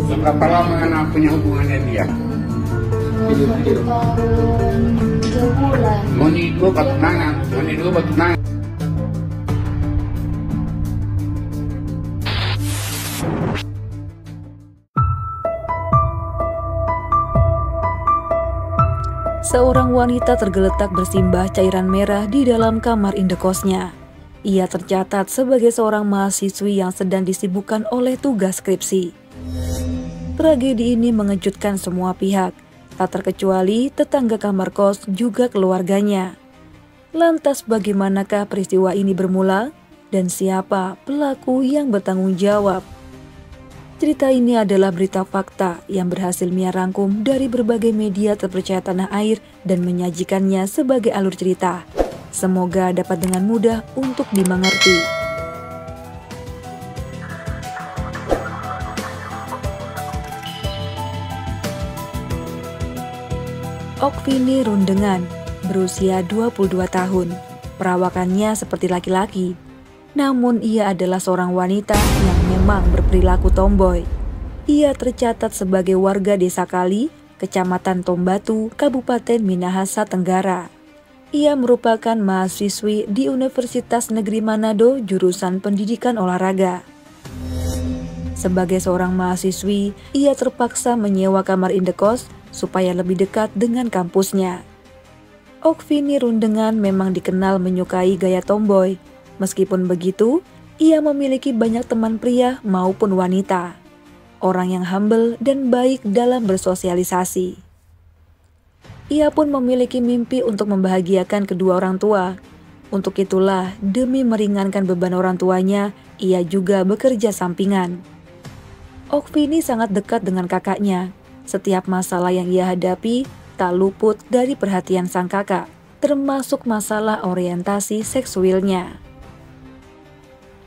Berapa lama anak punya hubungan dengan dia? 2 tahun 3 bulan. Moni dua bertunangan, Moni dua bertunangan. Seorang wanita tergeletak bersimbah cairan merah di dalam kamar indekosnya. Ia tercatat sebagai seorang mahasiswi yang sedang disibukkan oleh tugas skripsi. Tragedi ini mengejutkan semua pihak, tak terkecuali tetangga kamar kos juga keluarganya. Lantas bagaimanakah peristiwa ini bermula dan siapa pelaku yang bertanggung jawab? Cerita ini adalah berita fakta yang berhasil Mia rangkum dari berbagai media terpercaya tanah air dan menyajikannya sebagai alur cerita. Semoga dapat dengan mudah untuk dimengerti. Okvini Rundengan, berusia 22 tahun. Perawakannya seperti laki-laki. Namun ia adalah seorang wanita yang memang berperilaku tomboy. Ia tercatat sebagai warga Desa Kali, Kecamatan Tombatu, Kabupaten Minahasa Tenggara. Ia merupakan mahasiswi di Universitas Negeri Manado jurusan Pendidikan Olahraga. Sebagai seorang mahasiswi, ia terpaksa menyewa kamar indekos supaya lebih dekat dengan kampusnya. Okvini Rundengan memang dikenal menyukai gaya tomboy. Meskipun begitu, ia memiliki banyak teman pria maupun wanita. Orang yang humble dan baik dalam bersosialisasi. Ia pun memiliki mimpi untuk membahagiakan kedua orang tua. Untuk itulah, demi meringankan beban orang tuanya, ia juga bekerja sampingan. Okvini sangat dekat dengan kakaknya. Setiap masalah yang ia hadapi tak luput dari perhatian sang kakak, termasuk masalah orientasi seksualnya.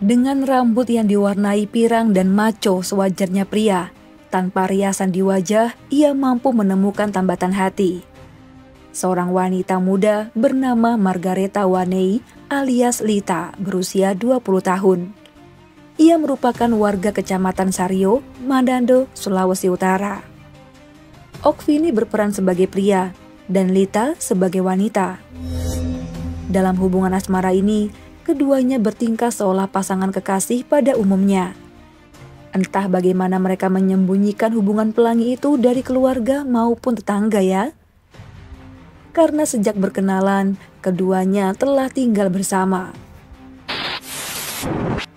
Dengan rambut yang diwarnai pirang dan maco sewajarnya pria, tanpa riasan di wajah, ia mampu menemukan tambatan hati. Seorang wanita muda bernama Margareta Wanei alias Lita berusia 20 tahun. Ia merupakan warga Kecamatan Sario, Manado, Sulawesi Utara. Okvini berperan sebagai pria dan Lita sebagai wanita. Dalam hubungan asmara ini, keduanya bertingkah seolah pasangan kekasih pada umumnya. Entah bagaimana mereka menyembunyikan hubungan pelangi itu dari keluarga maupun tetangga ya. Karena sejak berkenalan, keduanya telah tinggal bersama.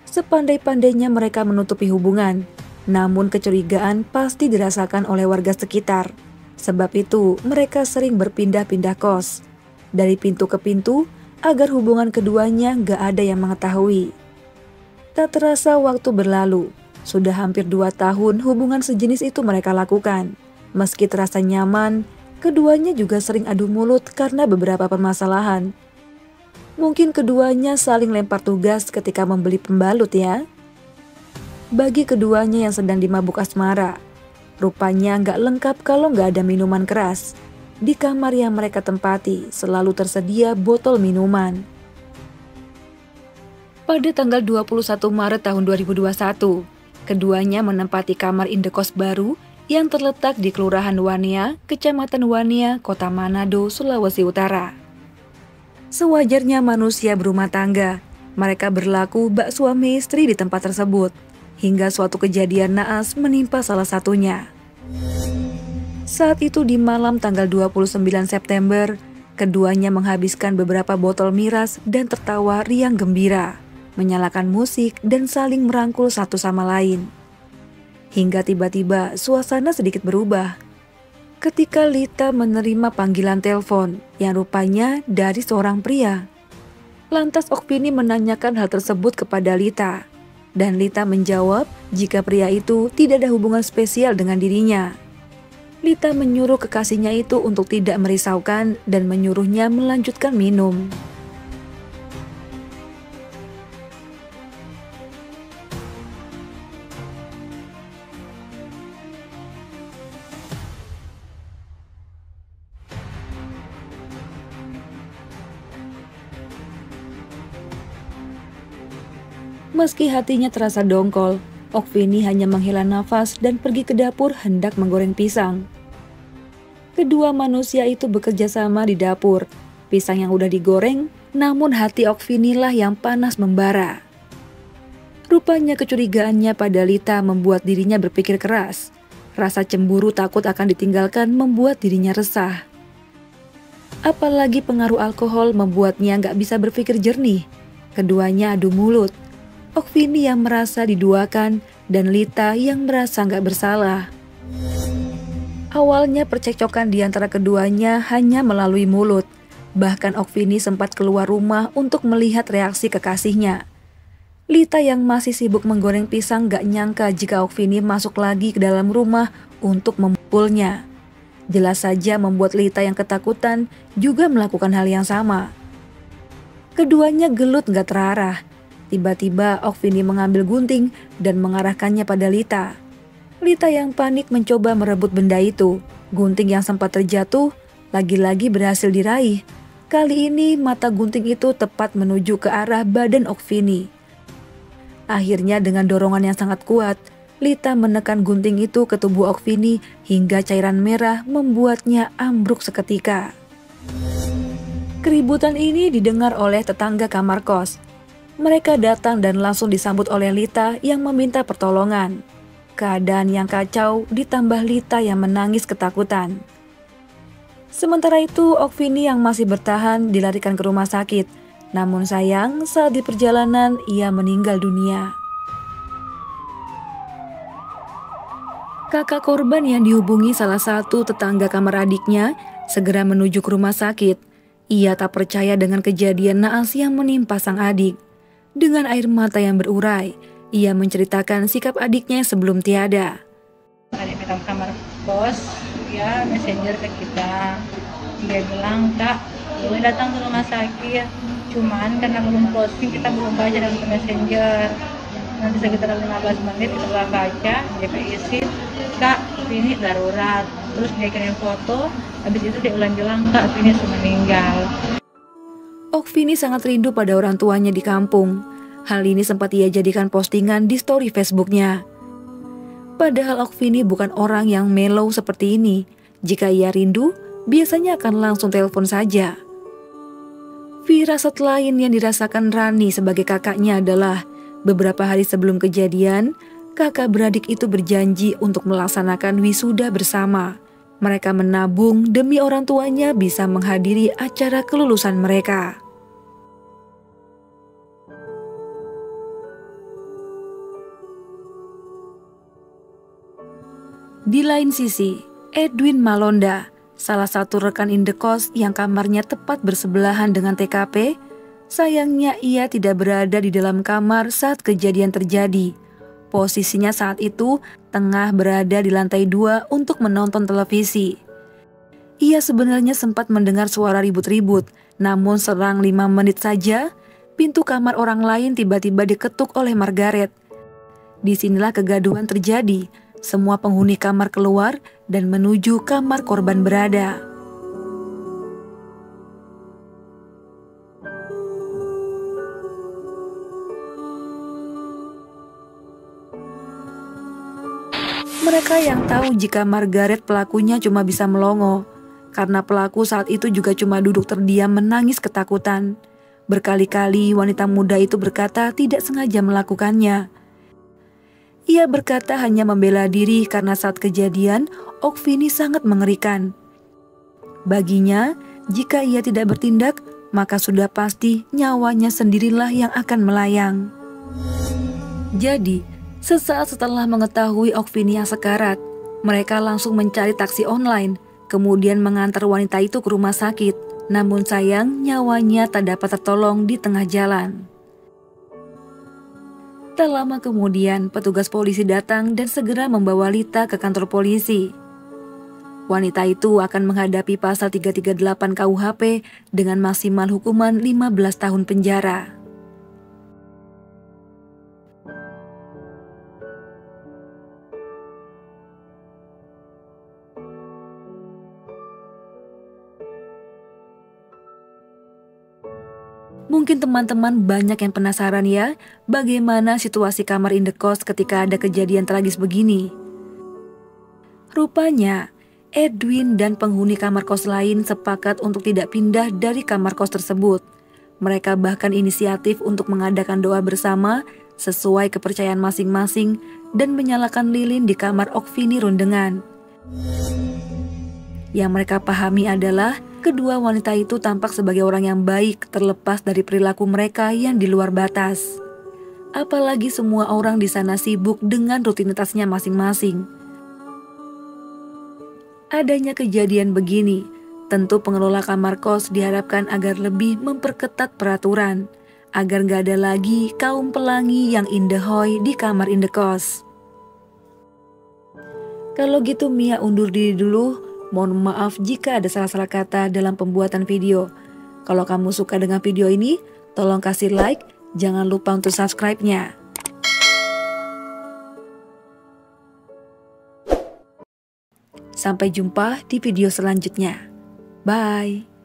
Sepandai-pandainya mereka menutupi hubungan, namun kecurigaan pasti dirasakan oleh warga sekitar. Sebab itu, mereka sering berpindah-pindah kos. Dari pintu ke pintu, agar hubungan keduanya gak ada yang mengetahui. Tak terasa waktu berlalu, sudah hampir 2 tahun hubungan sejenis itu mereka lakukan. Meski terasa nyaman, keduanya juga sering adu mulut karena beberapa permasalahan. Mungkin keduanya saling lempar tugas ketika membeli pembalut ya. Bagi keduanya yang sedang dimabuk asmara, rupanya gak lengkap kalau gak ada minuman keras. Di kamar yang mereka tempati selalu tersedia botol minuman. Pada tanggal 21 Maret tahun 2021, keduanya menempati kamar indekos baru yang terletak di Kelurahan Wania, Kecamatan Wania, Kota Manado, Sulawesi Utara. Sewajarnya manusia berumah tangga, mereka berlaku bak suami istri di tempat tersebut, hingga suatu kejadian naas menimpa salah satunya. Saat itu di malam tanggal 29 September, keduanya menghabiskan beberapa botol miras dan tertawa riang gembira, menyalakan musik dan saling merangkul satu sama lain. Hingga tiba-tiba suasana sedikit berubah. Ketika Lita menerima panggilan telepon yang rupanya dari seorang pria. Lantas Okvini menanyakan hal tersebut kepada Lita. Dan Lita menjawab jika pria itu tidak ada hubungan spesial dengan dirinya. Lita menyuruh kekasihnya itu untuk tidak merisaukan dan menyuruhnya melanjutkan minum. Meski hatinya terasa dongkol, Okvini hanya menghela nafas dan pergi ke dapur hendak menggoreng pisang. Kedua manusia itu bekerja sama di dapur. Pisang yang udah digoreng, namun hati Okvini lah yang panas membara. Rupanya kecurigaannya pada Lita membuat dirinya berpikir keras. Rasa cemburu takut akan ditinggalkan membuat dirinya resah. Apalagi pengaruh alkohol membuatnya nggak bisa berpikir jernih. Keduanya adu mulut. Okvini yang merasa diduakan dan Lita yang merasa nggak bersalah. Awalnya percekcokan di antara keduanya hanya melalui mulut. Bahkan Okvini sempat keluar rumah untuk melihat reaksi kekasihnya. Lita yang masih sibuk menggoreng pisang gak nyangka jika Okvini masuk lagi ke dalam rumah untuk memukulnya. Jelas saja membuat Lita yang ketakutan juga melakukan hal yang sama. Keduanya gelut gak terarah. Tiba-tiba Okvini mengambil gunting dan mengarahkannya pada Lita. Lita yang panik mencoba merebut benda itu. Gunting yang sempat terjatuh lagi-lagi berhasil diraih. Kali ini mata gunting itu tepat menuju ke arah badan Okvini. Akhirnya dengan dorongan yang sangat kuat, Lita menekan gunting itu ke tubuh Okvini hingga cairan merah membuatnya ambruk seketika. Keributan ini didengar oleh tetangga kamar kos. Mereka datang dan langsung disambut oleh Lita yang meminta pertolongan. Keadaan yang kacau ditambah Lita yang menangis ketakutan. Sementara itu Okvini yang masih bertahan dilarikan ke rumah sakit. Namun sayang saat di perjalanan ia meninggal dunia. Kakak korban yang dihubungi salah satu tetangga kamar adiknya segera menuju ke rumah sakit. Ia tak percaya dengan kejadian naas yang menimpa sang adik. Dengan air mata yang berurai, ia menceritakan sikap adiknya sebelum tiada. Adik minta kamar kos, dia messenger ke kita. Dia bilang, "Kak, boleh datang ke rumah sakit. Cuman karena belum closing, kita belum baca dalam messenger. Nanti sekitar 15 menit kita baca, dia izin, Kak, ini darurat." Terus dia kirim foto, habis itu dia bilang, "Kak, ini sudah meninggal." Okvini sangat rindu pada orang tuanya di kampung. Hal ini sempat ia jadikan postingan di story Facebooknya. Padahal Okvini bukan orang yang mellow seperti ini. Jika ia rindu, biasanya akan langsung telepon saja. Firasat lain yang dirasakan Rani sebagai kakaknya adalah beberapa hari sebelum kejadian, kakak beradik itu berjanji untuk melaksanakan wisuda bersama. Mereka menabung demi orang tuanya bisa menghadiri acara kelulusan mereka. Di lain sisi, Edwin Malonda, salah satu rekan indekos yang kamarnya tepat bersebelahan dengan TKP, sayangnya ia tidak berada di dalam kamar saat kejadian terjadi. Posisinya saat itu tengah berada di lantai 2 untuk menonton televisi. Ia sebenarnya sempat mendengar suara ribut-ribut, namun selang 5 menit saja, pintu kamar orang lain tiba-tiba diketuk oleh Margaret. Disinilah kegaduhan terjadi. Semua penghuni kamar keluar dan menuju kamar korban berada. Mereka yang tahu jika Margaret pelakunya cuma bisa melongo, karena pelaku saat itu juga cuma duduk terdiam menangis ketakutan. Berkali-kali wanita muda itu berkata tidak sengaja melakukannya. Ia berkata hanya membela diri karena saat kejadian, Okvini sangat mengerikan. Baginya, jika ia tidak bertindak, maka sudah pasti nyawanya sendirilah yang akan melayang. Jadi, sesaat setelah mengetahui Okvini yang sekarat, mereka langsung mencari taksi online, kemudian mengantar wanita itu ke rumah sakit. Namun sayang, nyawanya tak dapat tertolong di tengah jalan. Tak lama kemudian, petugas polisi datang dan segera membawa Lita ke kantor polisi. Wanita itu akan menghadapi pasal 338 KUHP dengan maksimal hukuman 15 tahun penjara. Mungkin teman-teman banyak yang penasaran ya, bagaimana situasi kamar indekos ketika ada kejadian tragis begini. Rupanya, Edwin dan penghuni kamar kos lain sepakat untuk tidak pindah dari kamar kos tersebut. Mereka bahkan inisiatif untuk mengadakan doa bersama sesuai kepercayaan masing-masing dan menyalakan lilin di kamar Okvini Rundengan. Yang mereka pahami adalah kedua wanita itu tampak sebagai orang yang baik terlepas dari perilaku mereka yang di luar batas. Apalagi semua orang di sana sibuk dengan rutinitasnya masing-masing. Adanya kejadian begini, tentu pengelola kamar kos diharapkan agar lebih memperketat peraturan, agar gak ada lagi kaum pelangi yang indehoi di kamar indekos. Kalau gitu Mia undur diri dulu. Mohon maaf jika ada salah-salah kata dalam pembuatan video. Kalau kamu suka dengan video ini, tolong kasih like, jangan lupa untuk subscribe-nya. Sampai jumpa di video selanjutnya. Bye.